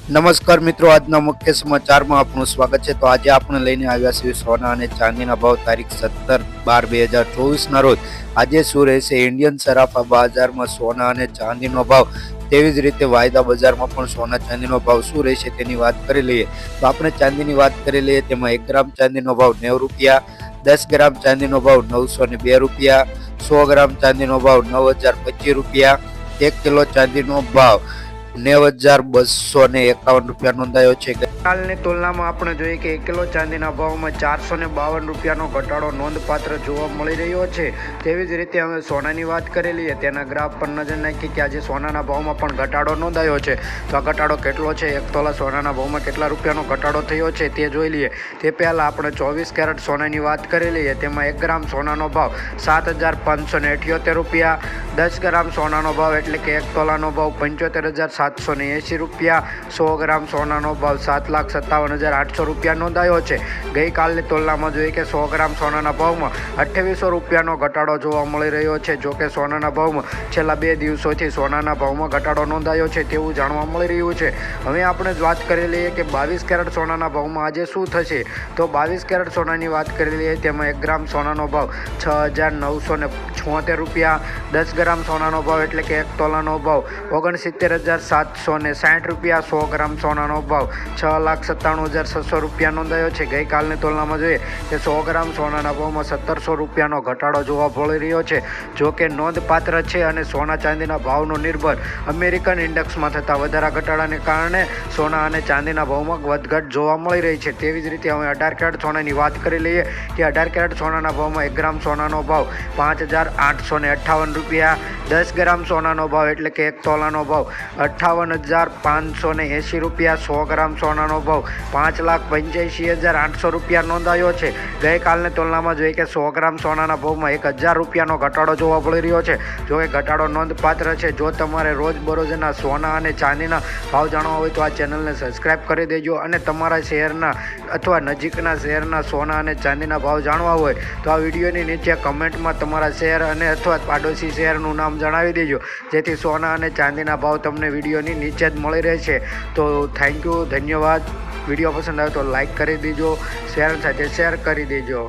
નમસ્કાર મિત્રો, આજના મુખ્ય સમાચારમાં આપનું સ્વાગત છે। તો આજે આપણે લઈને આવ્યા છીએ સોના અને ચાંદીના ભાવ તારીખ 17/12/2024 રોજ। આજે શું રહેશે ઇન્ડિયન સરાફા બજારમાં સોના અને ચાંદીનો ભાવ, તેવી જ રીતે વાયદા બજારમાં પણ સોના ચાંદીનો ભાવ શું રહેશે તેની વાત કરી લઈએ। તો આપણે ચાંદીની વાત કરી લઈએ, તેમાં 1 ગ્રામ ચાંદીનો ભાવ 90 રૂપિયા, 10 ગ્રામ ચાંદીનો ભાવ 902 રૂપિયા, 100 ગ્રામ ચાંદીનો ભાવ 9025 રૂપિયા, 1 કિલો ચાંદીનો ભાવ 90,251 રૂપિયા નોંધાયો છે। કાલની તુલનામાં આપણે જોઈએ કે 1 કિલો ચાંદીના ભાવમાં 452 રૂપિયાનો ઘટાડો નોંધપાત્ર જોવા મળી રહ્યો છે। તેવી જ રીતે હવે સોનાની વાત કરી લઈએ, તેના ગ્રાફ પર નજર નાખી કે આજે સોનાના ભાવમાં પણ ઘટાડો નોંધાયો છે। તો આ ઘટાડો કેટલો છે, 1 તોલા સોનાના ભાવમાં કેટલા રૂપિયાનો ઘટાડો થયો છે તે જોઈ લઈએ। તે પહેલાં આપણે 24 કેરેટ સોનાની વાત કરી લઈએ, તેમાં 1 ગ્રામ સોનાનો ભાવ 7,578 રૂપિયા, 10 ગ્રામ સોનાનો ભાવ એટલે કે 1 તોલાનો ભાવ 75,780 રૂપિયા, 100 ગ્રામ સોનાનો ભાવ 7,57,800 રૂપિયા નોંધાયો છે। ગઈકાલની તુલનામાં જોઈએ કે 100 ગ્રામ સોનાના ભાવમાં 2800 રૂપિયાનો ઘટાડો જોવા મળી રહ્યો છે। જો કે સોનાના ભાવમાં છેલ્લા 2 દિવસોથી સોનાના ભાવમાં ઘટાડો નોંધાયો છે તેવું જાણવા મળી રહ્યું છે। હવે આપણે વાત કરી લઈએ કે 22 કેરેટ સોનાના ભાવમાં આજે શું થશે। તો 22 કેરેટ સોનાની વાત કરી લઈએ, તેમાં 1 ગ્રામ સોનાનો ભાવ 6,976 રૂપિયા, 10 ગ્રામ સોનાનો ભાવ એટલે કે 1 તોલાનો ભાવ 69,760 રૂપિયા, 100 ગ્રામ સોનાનો ભાવ 6,97,600 રૂપિયા નોંધાયો છે। ગઈકાલની તુલનામાં જોઈએ કે 100 ગ્રામ સોનાના ભાવમાં 1,700 રૂપિયાનો ઘટાડો જોવા મળી રહ્યો છે, જો કે નોંધપાત્ર છે। અને સોના ચાંદીના ભાવનો નિર્ભર અમેરિકન ઇન્ડેક્સમાં થતા વધારા ઘટાડાને કારણે સોના અને ચાંદીના ભાવમાં વધઘટ જોવા મળી રહી છે। તેવી જ રીતે હવે 18 કેરેટ સોનાની વાત કરી લઈએ કે 18 કેરેટ સોનાના ભાવમાં 1 ગ્રામ સોનાનો ભાવ 5,858 રૂપિયા, 10 ગ્રામ સોનાનો ભાવ એટલે કે 1 તોલાનો ભાવ 58,580 રૂપિયા, 100 ગ્રામ સોનાનો ભાવ 5,85,800 રૂપિયા નોંધાયો છે। ગઈકાલની તુલનામાં જોઈએ કે 100 ગ્રામ સોનાના ભાવમાં 1,000 રૂપિયાનો ઘટાડો જોવા મળી રહ્યો છે, જો કે ઘટાડો નોંધપાત્ર છે। જો તમારે રોજબરોજના સોના અને ચાંદીના ભાવ જાણવા હોય તો આ ચેનલને સબસ્ક્રાઈબ કરી દેજો, અને તમારા શહેરના અથવા નજીકના શહેરના સોના અને ચાંદીના ભાવ જાણવા હોય તો આ વિડીયોની નીચે કમેન્ટમાં તમારા શહેર અને અથવા પાડોશી શહેરનું નામ જણાવી દેજો, જેથી સોના અને ચાંદીના ભાવ તમને વિડીયોની નીચે જ મળી રહેશે। તો થેન્ક યુ, ધન્યવાદ। વિડીયો પસંદ આવે તો લાઈક કરી દેજો, શેર સાથે શેર કરી દેજો।